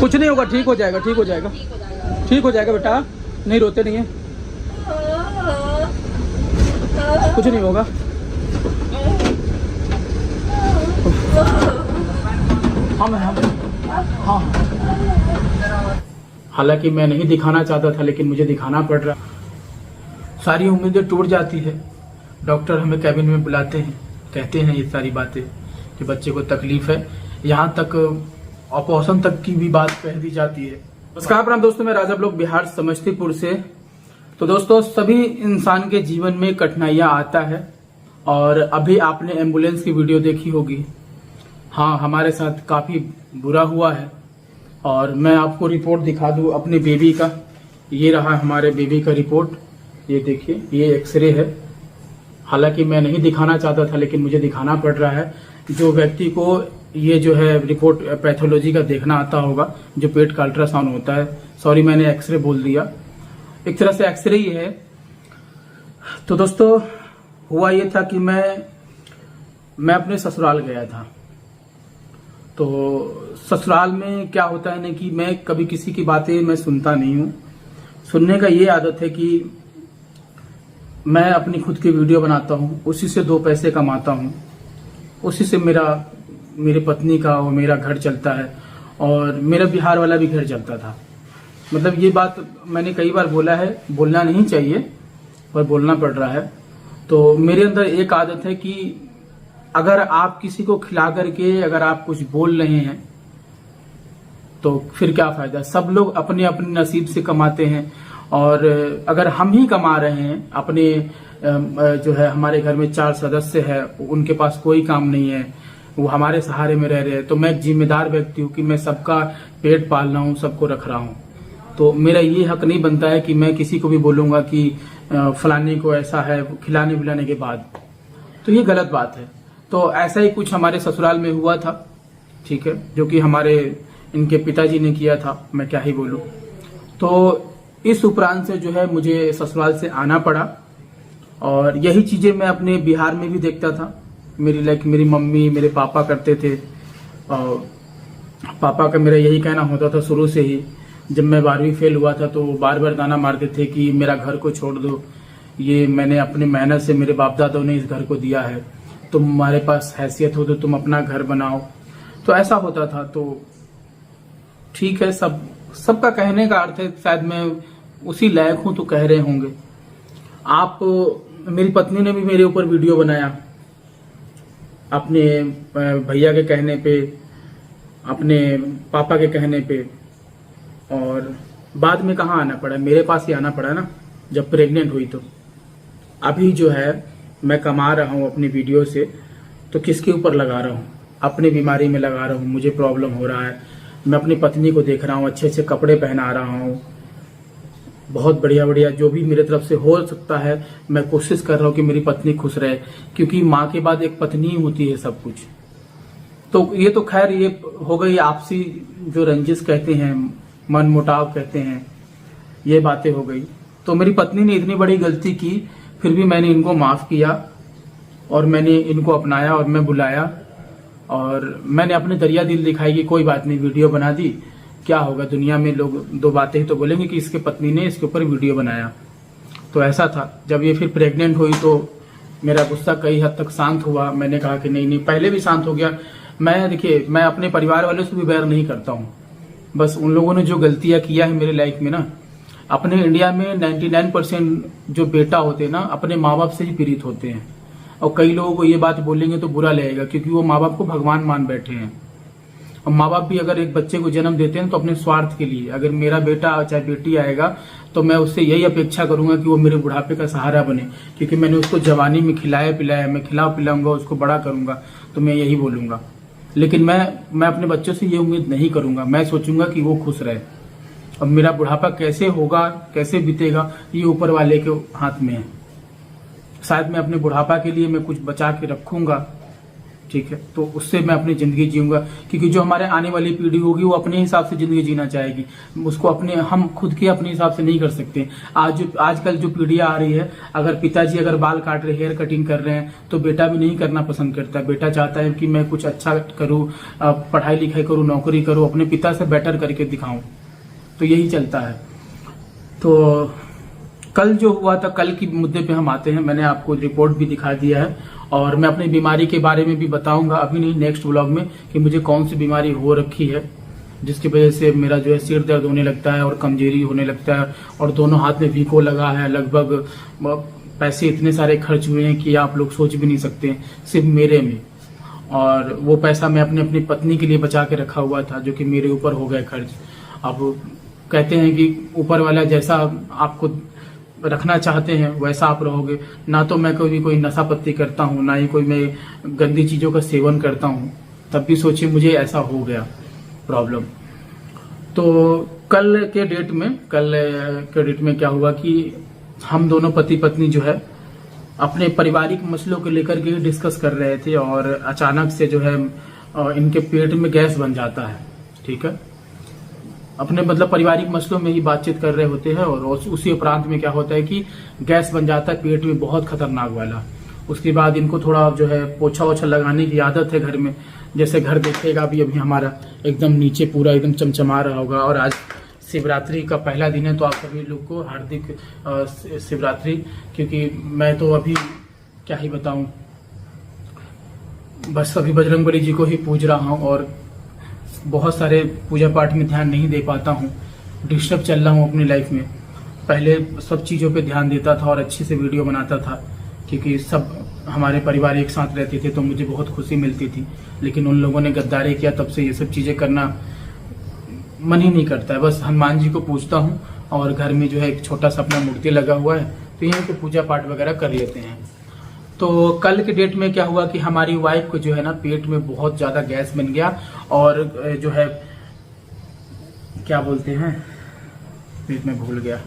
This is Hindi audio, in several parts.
कुछ नहीं होगा, ठीक हो जाएगा, ठीक हो जाएगा, ठीक हो जाएगा बेटा, नहीं रोते नहीं है, कुछ नहीं होगा। हाँ, हालांकि मैं नहीं दिखाना चाहता था लेकिन मुझे दिखाना पड़ रहा। सारी उम्मीदें टूट जाती है। डॉक्टर हमें कैबिन में बुलाते हैं, कहते हैं ये सारी बातें कि बच्चे को तकलीफ है, यहाँ तक ऑपरेशन तक की भी बात कह दी जाती है। नमस्कार प्रणाम दोस्तों, मैं राजा ब्लॉग बिहार समस्तीपुर से। तो दोस्तों, सभी इंसान के जीवन में कठिनाइयां आता है और अभी आपने एम्बुलेंस की वीडियो देखी होगी। हाँ, हमारे साथ काफी बुरा हुआ है और मैं आपको रिपोर्ट दिखा दूं अपने बेबी का। ये रहा हमारे बेबी का रिपोर्ट, ये देखिए, ये एक्सरे है। हालांकि मैं नहीं दिखाना चाहता था लेकिन मुझे दिखाना पड़ रहा है। जो व्यक्ति को ये जो है रिपोर्ट पैथोलॉजी का देखना आता होगा, जो पेट का अल्ट्रासाउंड होता है, सॉरी मैंने एक्सरे बोल दिया, एक तरह से एक्सरे ही है। तो दोस्तों, हुआ ये था कि मैं अपने ससुराल गया था। तो ससुराल में क्या होता है ना कि मैं कभी किसी की बातें मैं सुनता नहीं हूँ। सुनने का ये आदत है कि मैं अपनी खुद की वीडियो बनाता हूँ, उसी से 2 पैसे कमाता हूँ, उसी से मेरे पत्नी का और मेरा घर चलता है और मेरा बिहार वाला भी घर चलता था। मतलब ये बात मैंने कई बार बोला है, बोलना नहीं चाहिए पर बोलना पड़ रहा है। तो मेरे अंदर एक आदत है कि अगर आप किसी को खिला करके अगर आप कुछ बोल रहे हैं तो फिर क्या फायदा। सब लोग अपने अपने नसीब से कमाते हैं और अगर हम ही कमा रहे हैं, अपने जो है हमारे घर में 4 सदस्य है, उनके पास कोई काम नहीं है, वो हमारे सहारे में रह रहे हैं, तो मैं एक जिम्मेदार व्यक्ति हूँ कि मैं सबका पेट पाल रहा हूँ, सबको रख रहा हूँ। तो मेरा ये हक नहीं बनता है कि मैं किसी को भी बोलूंगा कि फलाने को ऐसा है खिलाने पिलाने के बाद, तो ये गलत बात है। तो ऐसा ही कुछ हमारे ससुराल में हुआ था, ठीक है, जो कि हमारे इनके पिताजी ने किया था, मैं क्या ही बोलूं। तो इस उपरांत से जो है मुझे ससुराल से आना पड़ा और यही चीजें मैं अपने बिहार में भी देखता था। मेरी मम्मी मेरे पापा करते थे और पापा का मेरा यही कहना होता था शुरू से ही। जब मैं 12वीं फेल हुआ था तो बार बार गाना मारते थे कि मेरा घर को छोड़ दो, ये मैंने अपनी मेहनत से मेरे बाप दादों ने इस घर को दिया है, तुम्हारे पास हैसियत हो तो तुम अपना घर बनाओ। तो ऐसा होता था। तो ठीक है, सबका कहने का अर्थ है, शायद मैं उसी लायक हूं तो कह रहे होंगे आप। मेरी पत्नी ने भी मेरे ऊपर वीडियो बनाया अपने भैया के कहने पे, अपने पापा के कहने पे, और बाद में कहाँ आना पड़ा, मेरे पास ही आना पड़ा ना जब प्रेग्नेंट हुई। तो अभी जो है मैं कमा रहा हूँ अपनी वीडियो से, तो किसके ऊपर लगा रहा हूँ, अपनी बीमारी में लगा रहा हूँ। मुझे प्रॉब्लम हो रहा है, मैं अपनी पत्नी को देख रहा हूँ, अच्छे अच्छे कपड़े पहना रहा हूँ, बहुत बढ़िया बढ़िया जो भी मेरे तरफ से हो सकता है मैं कोशिश कर रहा हूँ कि मेरी पत्नी खुश रहे, क्योंकि माँ के बाद एक पत्नी ही होती है सब कुछ। तो ये तो खैर ये हो गई आपसी जो रंजिश कहते हैं, मन मुटाव कहते हैं, ये बातें हो गई। तो मेरी पत्नी ने इतनी बड़ी गलती की, फिर भी मैंने इनको माफ किया और मैंने इनको अपनाया और मैं बुलाया और मैंने अपने दरिया दिल दिखाई कि कोई बात नहीं, वीडियो बना दी, क्या होगा, दुनिया में लोग 2 बातें ही तो बोलेंगे कि इसके पत्नी ने इसके ऊपर वीडियो बनाया। तो ऐसा था। जब ये फिर प्रेग्नेंट हुई तो मेरा गुस्सा कई हद तक शांत हुआ। मैंने कहा कि नहीं, पहले भी शांत हो गया। देखिए, मैं अपने परिवार वालों से भी बैर नहीं करता हूँ, बस उन लोगों ने जो गलतियां किया है मेरे लाइफ में ना, अपने इंडिया में 99% जो बेटा होते हैं ना अपने माँ बाप से ही पीड़ित होते हैं। और कई लोगों को ये बात बोलेंगे तो बुरा लगेगा क्योंकि वो माँ बाप को भगवान मान बैठे हैं। और माँ बाप भी अगर एक बच्चे को जन्म देते हैं तो अपने स्वार्थ के लिए, अगर मेरा बेटा चाहे बेटी आएगा तो मैं उससे यही अपेक्षा करूंगा कि वो मेरे बुढ़ापे का सहारा बने, क्योंकि मैंने उसको जवानी में खिलाया पिलाया, मैं पिलाऊंगा, उसको बड़ा करूंगा, तो मैं यही बोलूंगा। लेकिन मैं अपने बच्चों से ये उम्मीद नहीं करूंगा। मैं सोचूंगा कि वो खुश रहे। अब मेरा बुढ़ापा कैसे होगा, कैसे बीतेगा, ये ऊपर वाले के हाथ में है। शायद मैं अपने बुढ़ापा के लिए मैं कुछ बचा के रखूंगा, ठीक है, तो उससे मैं अपनी जिंदगी जीऊंगा, क्योंकि जो हमारे आने वाली पीढ़ी होगी वो अपने हिसाब से जिंदगी जीना चाहेगी, उसको हम खुद के अपने हिसाब से नहीं कर सकते। आजकल जो पीढ़ियां आ रही है, अगर पिताजी अगर बाल काट रहे, हेयर कटिंग कर रहे हैं, तो बेटा भी नहीं करना पसंद करता। बेटा चाहता है कि मैं कुछ अच्छा करूँ, पढ़ाई लिखाई करूँ, नौकरी करूँ, अपने पिता से बेटर करके दिखाऊं, तो यही चलता है। तो कल जो हुआ था, कल की मुद्दे पे हम आते हैं। मैंने आपको रिपोर्ट भी दिखा दिया है और मैं अपनी बीमारी के बारे में भी बताऊंगा, अभी नहीं, नेक्स्ट व्लॉग में, कि मुझे कौन सी बीमारी हो रखी है जिसकी वजह से मेरा जो है सिर दर्द होने लगता है और कमजोरी होने लगता है और दोनों हाथ में वीको लगा है। लगभग पैसे इतने सारे खर्च हुए हैं कि आप लोग सोच भी नहीं सकते, सिर्फ मेरे में। और वो पैसा मैं अपनी पत्नी के लिए बचा के रखा हुआ था, जो कि मेरे ऊपर हो गए खर्च। अब कहते हैं कि ऊपर वाला जैसा आपको रखना चाहते हैं वैसा आप रहोगे। ना तो मैं कोई नशा पत्ती करता हूँ, ना ही कोई मैं गंदी चीजों का सेवन करता हूँ, तब भी सोचिए मुझे ऐसा हो गया प्रॉब्लम। तो कल के डेट में क्या हुआ कि हम दोनों पति पत्नी जो है अपने पारिवारिक मसलों को लेकर के डिस्कस कर रहे थे और अचानक से जो है इनके पेट में गैस बन जाता है। ठीक है, अपने मतलब पारिवारिक मसलों में ही बातचीत कर रहे होते हैं और उसी उपरांत में क्या होता है कि गैस बन जाता है पेट में, बहुत खतरनाक वाला। उसके बाद इनको थोड़ा जो है पोछा ओछा लगाने की आदत है घर में। जैसे घर देखेगा भी अभी हमारा एकदम नीचे पूरा एकदम चमचमा रहा होगा। और आज शिवरात्रि का पहला दिन है, तो आप सभी लोग को हार्दिक शिवरात्रि। क्योंकि मैं तो अभी क्या ही बताऊं, बस अभी बजरंगबली जी को ही पूज रहा हूं और बहुत सारे पूजा पाठ में ध्यान नहीं दे पाता हूँ, डिस्टर्ब चल रहा हूँ अपनी लाइफ में। पहले सब चीज़ों पे ध्यान देता था और अच्छे से वीडियो बनाता था, क्योंकि सब हमारे परिवार एक साथ रहते थे तो मुझे बहुत खुशी मिलती थी। लेकिन उन लोगों ने गद्दारी किया, तब से ये सब चीज़ें करना मन ही नहीं करता है। बस हनुमान जी को पूजता हूँ और घर में जो है एक छोटा सा अपना मूर्ति लगा हुआ है, तो यहीं पे पूजा पाठ वगैरह कर लेते हैं। तो कल के डेट में क्या हुआ कि हमारी वाइफ को जो है ना पेट में बहुत ज्यादा गैस बन गया और जो है क्या बोलते हैं, पेट में भूल गया।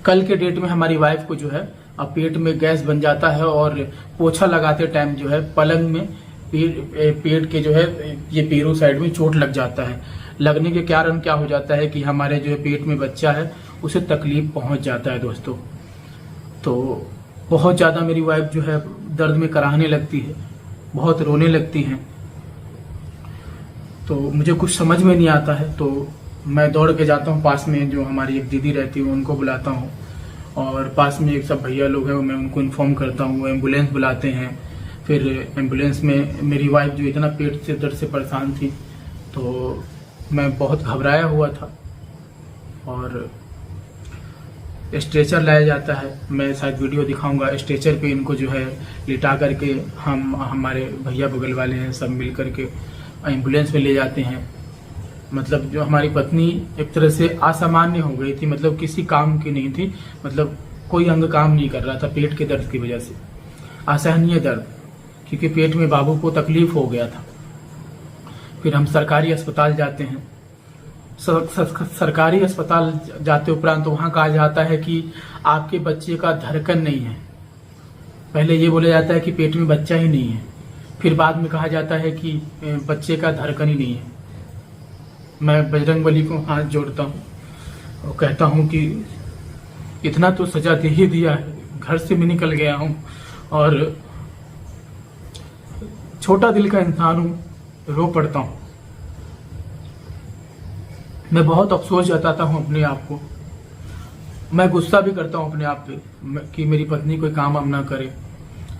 कल के डेट में हमारी वाइफ को जो है अब पेट में गैस बन जाता है और पोछा लगाते टाइम जो है पलंग में पेट के जो है ये पैरों साइड में चोट लग जाता है। लगने के कारण क्या हो जाता है कि हमारे जो है पेट में बच्चा है उसे तकलीफ पहुंच जाता है दोस्तों। तो बहुत ज़्यादा मेरी वाइफ जो है दर्द में कराहने लगती है, बहुत रोने लगती हैं। तो मुझे कुछ समझ में नहीं आता है, तो मैं दौड़ के जाता हूँ पास में जो हमारी एक दीदी रहती है उनको बुलाता हूँ और पास में एक सब भैया लोग हैं, मैं उनको इन्फॉर्म करता हूँ। एम्बुलेंस बुलाते हैं। फिर एम्बुलेंस में मेरी वाइफ जो इतना पेट से दर्द से परेशान थी, तो मैं बहुत घबराया हुआ था और स्ट्रेचर लाया जाता है। मैं शायद वीडियो दिखाऊंगा। स्ट्रेचर पे इनको जो है लिटा करके हमारे भैया बगल वाले हैं सब मिल करके एम्बुलेंस में ले जाते हैं। मतलब जो हमारी पत्नी एक तरह से असामान्य हो गई थी, मतलब किसी काम की नहीं थी, मतलब कोई अंग काम नहीं कर रहा था पेट के दर्द की वजह से, असहनीय दर्द, क्योंकि पेट में बाबू को तकलीफ हो गया था। फिर हम सरकारी अस्पताल जाते हैं। सरकारी अस्पताल जाते उपरांत तो वहाँ कहा जाता है कि आपके बच्चे का धड़कन नहीं है। पहले ये बोला जाता है कि पेट में बच्चा ही नहीं है, फिर बाद में कहा जाता है कि बच्चे का धड़कन ही नहीं है। मैं बजरंगबली को हाथ जोड़ता हूँ और कहता हूँ कि इतना तो सजा दे ही दिया है, घर से भी निकल गया हूँ और छोटा दिल का इंसान हूँ, रो पड़ता हूँ। मैं बहुत अफसोस जताता हूँ अपने आप को। मैं गुस्सा भी करता हूँ अपने आप पे कि मेरी पत्नी कोई काम अब ना करे।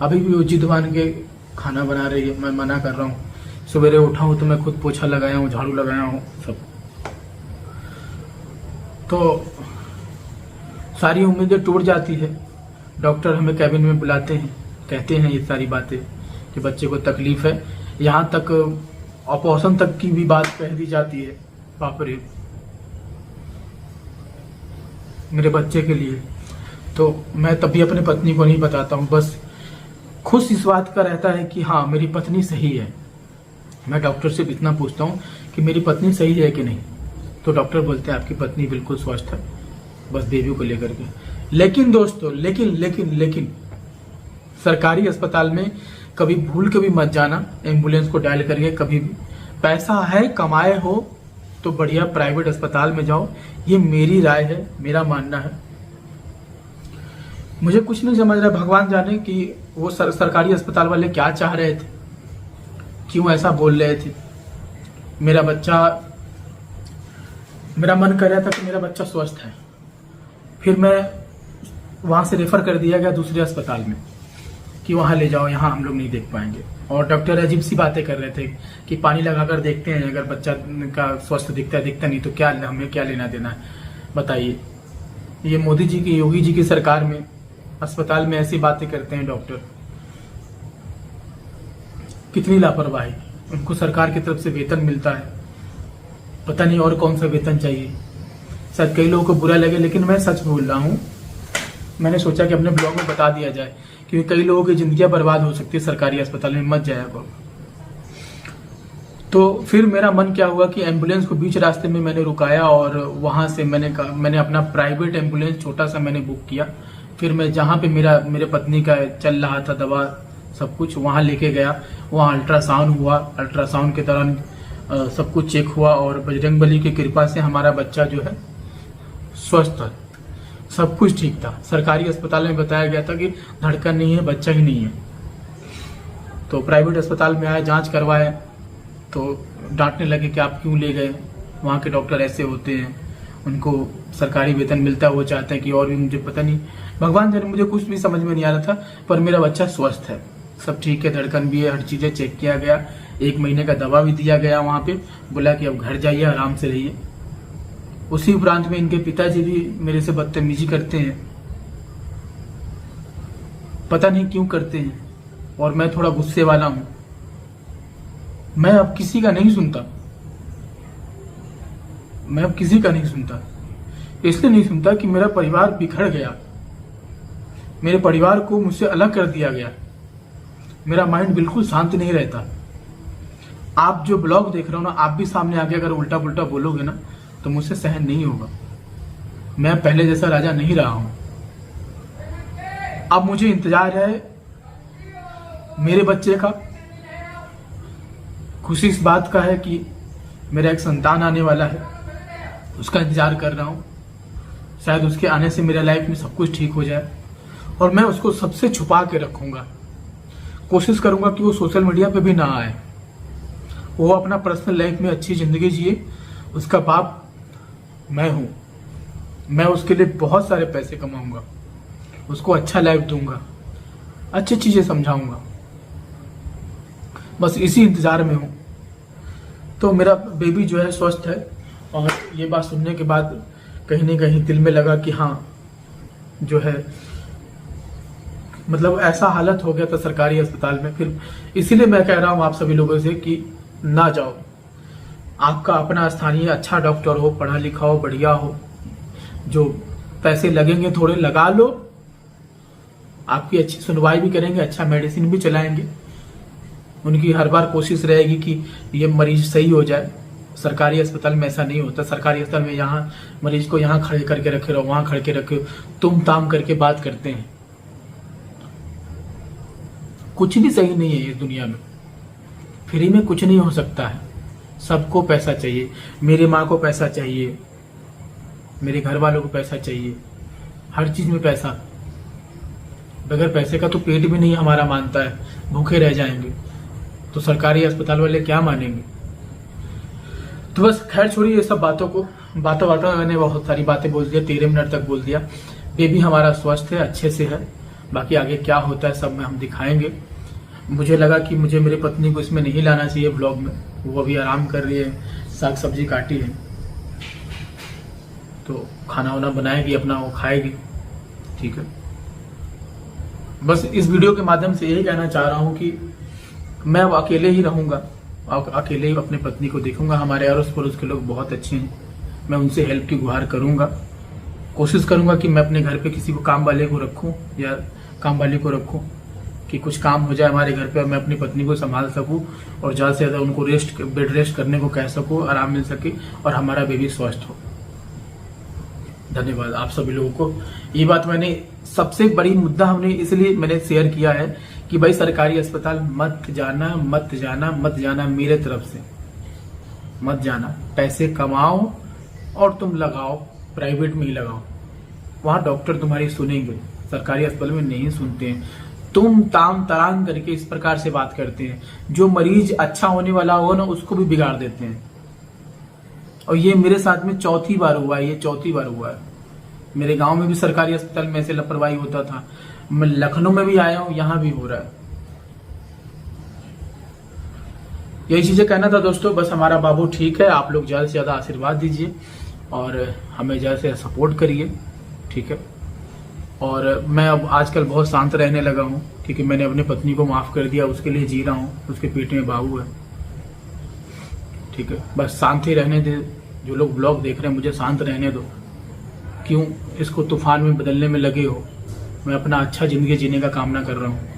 अभी भी वो जिद मान के खाना बना रही है, मैं मना कर रहा हूँ। सवेरे उठा हूँ तो मैं खुद पोछा लगाया हूँ, झाड़ू लगाया हूँ सब। तो सारी उम्मीदें टूट जाती है। डॉक्टर हमें कैबिन में बुलाते हैं, कहते हैं ये सारी बातें कि बच्चे को तकलीफ है। यहाँ तक ऑपरेशन तक की भी बात कह दी जाती है। बाप रे, मेरे बच्चे के लिए। तो मैं तभी अपनी पत्नी को नहीं बताता हूँ, बस खुश इस बात का रहता है कि हाँ मेरी पत्नी सही है। मैं डॉक्टर से इतना पूछता हूँ कि मेरी पत्नी सही है कि नहीं, तो डॉक्टर बोलते हैं आपकी पत्नी बिल्कुल स्वस्थ है, बस बेबी को लेकर के। लेकिन दोस्तों लेकिन सरकारी अस्पताल में कभी भूल के भी मत जाना एम्बुलेंस को डायल करके कभी भी। पैसा है, कमाए हो तो बढ़िया प्राइवेट अस्पताल में जाओ, ये मेरी राय है, मेरा मानना है। मुझे कुछ नहीं समझ रहा, भगवान जाने कि वो सरकारी अस्पताल वाले क्या चाह रहे थे, क्यों ऐसा बोल रहे थे। मेरा मन कर रहा था कि मेरा बच्चा स्वस्थ है, फिर मैं वहां से रेफर कर दिया गया दूसरे अस्पताल में कि वहां ले जाओ, यहाँ हम लोग नहीं देख पाएंगे। और डॉक्टर अजीब सी बातें कर रहे थे कि पानी लगाकर देखते हैं, अगर बच्चा का स्वस्थ दिखता नहीं तो क्या, हमें क्या लेना देना है बताइए। ये मोदी जी की, योगी जी की सरकार में अस्पताल में ऐसी बातें करते हैं डॉक्टर। कितनी लापरवाही। उनको सरकार की तरफ से वेतन मिलता है, पता नहीं और कौन सा वेतन चाहिए। शायद कई लोगों को बुरा लगे, लेकिन मैं सच बोल रहा हूँ। मैंने सोचा कि अपने ब्लॉग में बता दिया जाए, क्योंकि कई लोगों की जिंदगियां बर्बाद हो सकती है सरकारी अस्पताल में, मत जाया करो। तो फिर मेरा मन क्या हुआ कि एम्बुलेंस को बीच रास्ते में मैंने रुकाया और वहां से मैंने अपना प्राइवेट एम्बुलेंस छोटा सा मैंने बुक किया। फिर मैं जहाँ पे मेरे पत्नी का चल रहा था दवा सब कुछ, वहां लेके गया। वहां अल्ट्रासाउंड हुआ, अल्ट्रासाउंड के दौरान सब कुछ चेक हुआ और बजरंगबली की कृपा से हमारा बच्चा जो है स्वस्थ है, सब कुछ ठीक था। सरकारी अस्पताल में बताया गया था कि धड़कन नहीं है, बच्चा ही नहीं है। तो प्राइवेट अस्पताल में आए, जांच करवाए तो डांटने लगे कि आप क्यों ले गए, वहाँ के डॉक्टर ऐसे होते हैं, उनको सरकारी वेतन मिलता है, वो चाहते हैं कि और भी। मुझे पता नहीं, भगवान जाने, मुझे कुछ भी समझ में नहीं आ रहा था। पर मेरा बच्चा स्वस्थ है, सब ठीक है, धड़कन भी है, हर चीजें चेक किया गया, 1 महीने का दवा भी दिया गया। वहां पे बोला कि अब घर जाइए, आराम से रहिए। उसी उपरांत में इनके पिताजी भी मेरे से बदतमीजी करते हैं, पता नहीं क्यों करते हैं, और मैं थोड़ा गुस्से वाला हूं। मैं अब किसी का नहीं सुनता, इसलिए नहीं सुनता कि मेरा परिवार बिखर गया, मेरे परिवार को मुझसे अलग कर दिया गया, मेरा माइंड बिल्कुल शांत नहीं रहता। आप जो ब्लॉग देख रहे हो ना, आप भी सामने आके अगर उल्टा पुल्टा बोलोगे ना तो मुझसे सहन नहीं होगा। मैं पहले जैसा राजा नहीं रहा हूं। अब मुझे इंतजार है मेरे बच्चे का। खुशी इस बात का है कि मेरा एक संतान आने वाला है, उसका इंतजार कर रहा हूं। शायद उसके आने से मेरे लाइफ में सब कुछ ठीक हो जाए, और मैं उसको सबसे छुपा के रखूंगा। कोशिश करूंगा कि वो सोशल मीडिया पे भी ना आए, वो अपना पर्सनल लाइफ में अच्छी जिंदगी जिए। उसका बाप मैं हूं, मैं उसके लिए बहुत सारे पैसे कमाऊंगा, उसको अच्छा लाइफ दूंगा, अच्छी चीजें समझाऊंगा। बस इसी इंतजार में हूं। तो मेरा बेबी जो है स्वस्थ है, और ये बात सुनने के बाद कहीं ना कहीं दिल में लगा कि हाँ, जो है मतलब ऐसा हालत हो गया था सरकारी अस्पताल में। फिर इसीलिए मैं कह रहा हूं आप सभी लोगों से कि ना जाओ। आपका अपना स्थानीय अच्छा डॉक्टर हो, पढ़ा लिखा हो, बढ़िया हो, जो पैसे लगेंगे थोड़े लगा लो, आपकी अच्छी सुनवाई भी करेंगे, अच्छा मेडिसिन भी चलाएंगे। उनकी हर बार कोशिश रहेगी कि ये मरीज सही हो जाए। सरकारी अस्पताल में ऐसा नहीं होता। सरकारी अस्पताल में यहाँ मरीज को यहाँ खड़े करके रखे रहो, वहां खड़े के रखे, तुम ताम करके बात करते हैं। कुछ भी सही नहीं है इस दुनिया में, फ्री में कुछ नहीं हो सकता है, सबको पैसा चाहिए। मेरी माँ को पैसा चाहिए, मेरे घर वालों को पैसा चाहिए, हर चीज में पैसा। बगैर पैसे का तो पेट भी नहीं हमारा मानता है, भूखे रह जाएंगे। तो सरकारी अस्पताल वाले क्या मानेंगे। तो बस खैर छोड़िए ये सब बातों को। बातों मैंने बहुत सारी बातें बोल दिया, 13 मिनट तक बोल दिया। बेबी हमारा स्वस्थ है, अच्छे से है। बाकी आगे क्या होता है सब में हम दिखाएंगे। मुझे लगा कि मुझे मेरी पत्नी को इसमें नहीं लाना चाहिए ब्लॉग में, वो अभी आराम कर रही है, साग सब्जी काटी है, तो खाना वाना बनाएगी अपना, वो खाएगी, ठीक है। बस इस वीडियो के माध्यम से यही कहना चाह रहा हूँ कि मैं अब अकेले ही रहूंगा, अकेले ही अपने पत्नी को देखूंगा। हमारे अड़ोस पड़ोस के लोग बहुत अच्छे हैं, मैं उनसे हेल्प की गुहार करूंगा। कोशिश करूंगा कि मैं अपने घर पे किसी को काम वाले को रखूं या काम वाले को रखूं कि कुछ काम हो जाए हमारे घर पे और मैं अपनी पत्नी को संभाल सकूं और ज़्यादा से ज़्यादा उनको बेड रेस्ट करने को कह सकूं, आराम मिल सके और हमारा बेबी स्वस्थ हो। धन्यवाद आप सभी लोगों को। ये बात मैंने सबसे बड़ी मुद्दा हमने इसलिए मैंने शेयर किया है कि भाई सरकारी अस्पताल मत जाना, मत जाना, मत जाना, मेरे तरफ से मत जाना। पैसे कमाओ और तुम लगाओ, प्राइवेट में ही लगाओ, वहां डॉक्टर तुम्हारी सुनेंगे, सरकारी अस्पताल में नहीं सुनते हैं। तुम ताम तराम करके इस प्रकार से बात करते हैं, जो मरीज अच्छा होने वाला हो ना उसको भी बिगाड़ देते हैं। और ये मेरे साथ में चौथी बार हुआ है, ये चौथी बार हुआ है। मेरे गांव में भी सरकारी अस्पताल में ऐसे लापरवाही होता था, मैं लखनऊ में भी आया हूं, यहां भी हो रहा है। यही चीजें कहना था दोस्तों। बस हमारा बाबू ठीक है, आप लोग ज्यादा से ज्यादा आशीर्वाद दीजिए और हमें ज्यादा से सपोर्ट करिए, ठीक है। और मैं अब आजकल बहुत शांत रहने लगा हूँ, क्योंकि मैंने अपनी पत्नी को माफ कर दिया, उसके लिए जी रहा हूँ, उसके पेट में बाबू है, ठीक है। बस शांत ही रहने दे, जो लोग ब्लॉग देख रहे हैं मुझे शांत रहने दो। क्यों इसको तूफान में बदलने में लगे हो? मैं अपना अच्छा जिंदगी जीने का कामना कर रहा हूँ।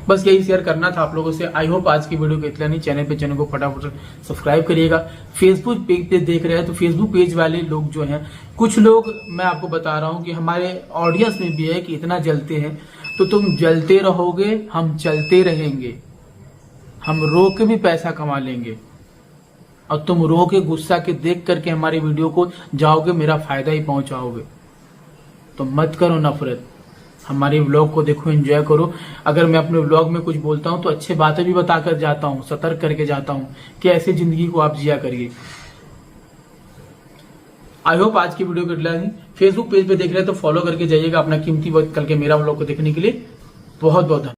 बस यही शेयर करना था आप लोगों से। आई होप आज की वीडियो को इतना नहीं, चैनल को फटाफट सब्सक्राइब करिएगा। फेसबुक पेज पे देख रहे हैं तो फेसबुक पेज वाले लोग जो हैं, कुछ लोग मैं आपको बता रहा हूँ कि हमारे ऑडियंस में भी है कि इतना जलते हैं, तो तुम जलते रहोगे, हम चलते रहेंगे, हम रो के भी पैसा कमा लेंगे। और तुम रो के गुस्सा के देख करके हमारी वीडियो को जाओगे, मेरा फायदा ही पहुंचाओगे। तो मत करो नफरत, हमारे व्लॉग को देखो, एंजॉय करो। अगर मैं अपने व्लॉग में कुछ बोलता हूं तो अच्छे बातें भी बताकर जाता हूं, सतर्क करके जाता हूं कि ऐसे जिंदगी को आप जिया करिए। आई होप आज की वीडियो को फेसबुक पेज पे देख रहे हैं तो फॉलो करके जाइएगा, अपना कीमती वक्त करके मेरा व्लॉग को देखने के लिए। बहुत बहुत धन्यवाद।